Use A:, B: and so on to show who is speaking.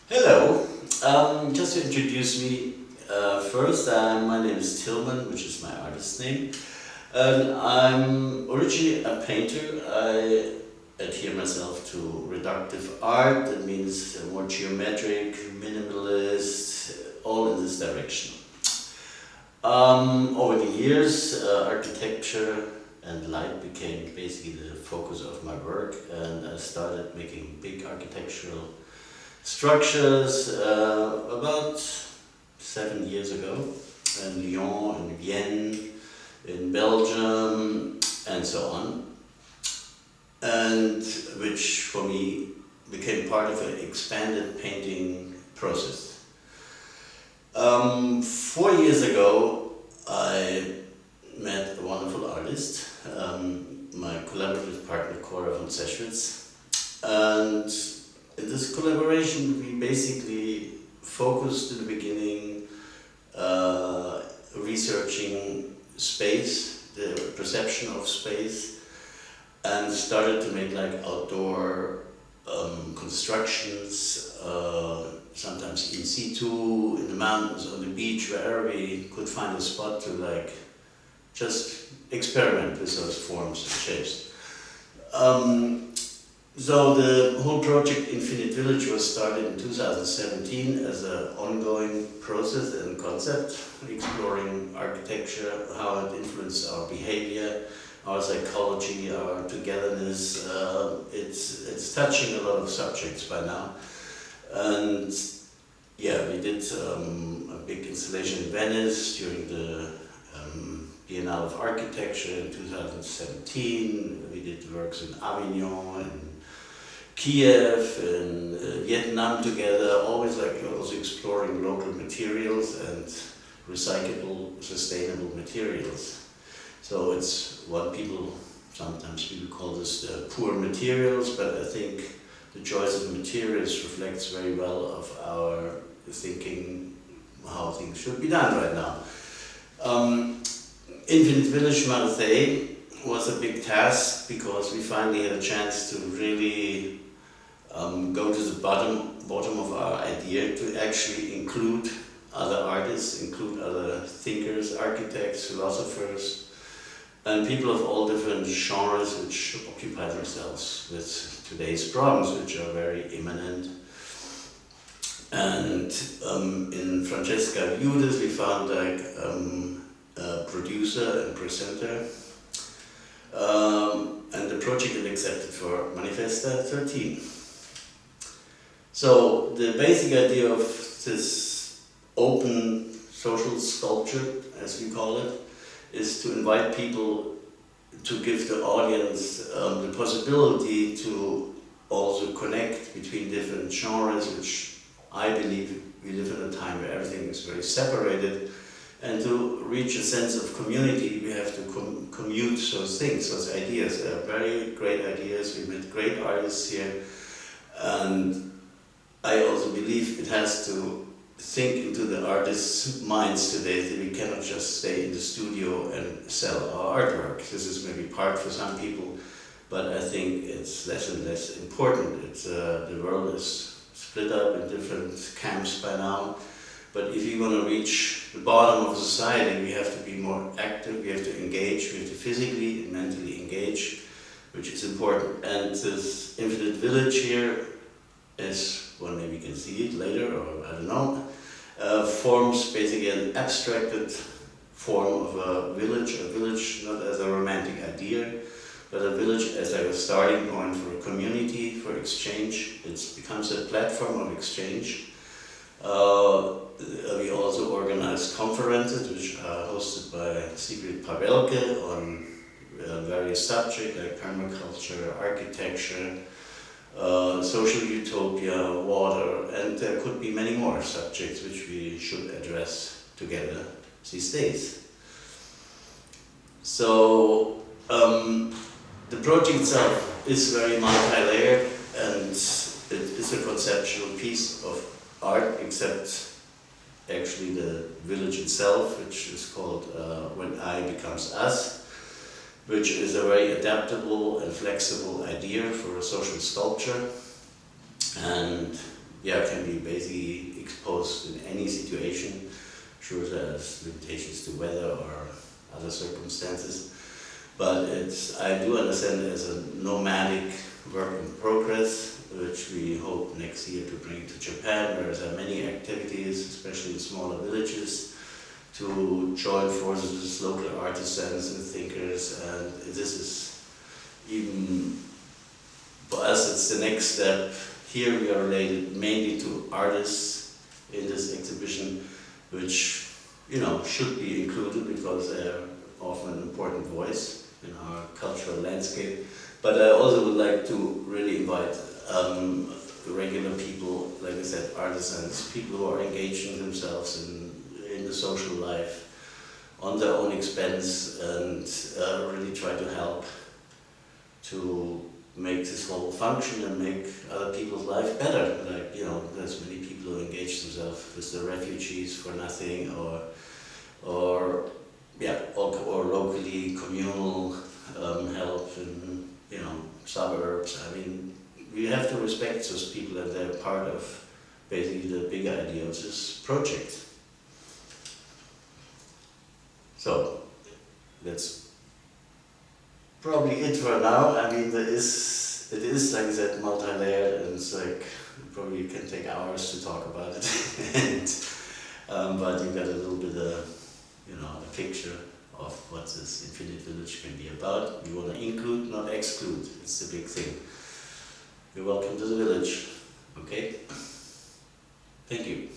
A: Hello, just to introduce me first, my name is Tilman, which is my artist name, and I'm originally a painter. I adhere myself to reductive art, that means more geometric, minimalist, all in this direction. Over the years, architecture and light became basically the focus of my work, and I started making big architectural structures about 7 years ago in Lyon, in Vienne, in Belgium, and so on, and which for me became part of an expanded painting process. 4 years ago, I met a wonderful artist, my collaborative partner Cora von Seschwitz, and in this collaboration we basically focused in the beginning researching space, the perception of space, and started to make like outdoor constructions, sometimes in situ, in the mountains, on the beach, wherever we could find a spot to like just experiment with those forms and shapes. So the whole project Infinite Village was started in 2017 as an ongoing process and concept, exploring architecture, how it influenced our behavior, our psychology, our togetherness. It's touching a lot of subjects by now. And yeah, we did a big installation in Venice during the Biennale of Architecture in 2017. We did works in Avignon and Kiev and Vietnam together, always like also exploring local materials and recyclable, sustainable materials. So it's what sometimes people call this the poor materials, but I think the choice of materials reflects very well of our thinking how things should be done right now. Infinite Village Marseille was a big task because we finally had a chance to really go to the bottom of our idea, to actually include other artists, include other thinkers, architects, philosophers, and people of all different genres which occupy themselves with today's problems, which are very imminent. And in Francesca Viudes we found like a producer and presenter, and the project is accepted for Manifesta 13. So the basic idea of this open social sculpture, as we call it, is to invite people to give the audience the possibility to also connect between different genres, which I believe we live in a time where everything is very separated, and to reach a sense of community we have to commute those things, those ideas. They are very great ideas, we met great artists here, and I also believe it has to think into the artists' minds today, that we cannot just stay in the studio and sell our artwork. This is maybe part for some people, but I think it's less and less important. The world is split up in different camps by now, but if you want to reach the bottom of society, we have to be more active, we have to engage, we have to physically and mentally engage, which is important. And this Infinite Village here is, well, maybe you can see it later, or I don't know, forms basically an abstracted form of a village not as a romantic idea, but a village as a starting point for a community, for exchange. It becomes a platform of exchange. We also organize conferences which are hosted by Sigrid Pavelke on various subjects like permaculture, architecture, social utopia, water, and there could be many more subjects which we should address together these days. So the project itself is very multi-layered, and it is a conceptual piece of art, except actually the village itself, which is called When I Becomes Us, which is a very adaptable and flexible idea for a social sculpture. And can be basically exposed in any situation. Sure, there's limitations to weather or other circumstances, but I do understand it as a nomadic work in progress, which we hope next year to bring to Japan, where there are many activities, especially in smaller villages, to join forces with local artisans and thinkers, and this is even, for us, it's the next step. Here we are related mainly to artists in this exhibition, which, you know, should be included because they're often an important voice in our cultural landscape. But I also would like to really invite regular people, like I said, artisans, people who are engaging themselves in the social life on their own expense, and really try to help to make this whole function and make other people's life better. Like, you know, there's many people who engage themselves with the refugees for nothing, or locally communal help in, you know, suburbs. I mean, we have to respect those people, and they're part of basically the big idea of this project. So that's probably it for now. I mean, it is, like I said, multi-layered, and it's like, probably can take hours to talk about it. And, but you got a little bit of, you know, a picture of what this Infinite Village can be about. We want to include, not exclude. It's the big thing. You're welcome to the village. Okay? Thank you.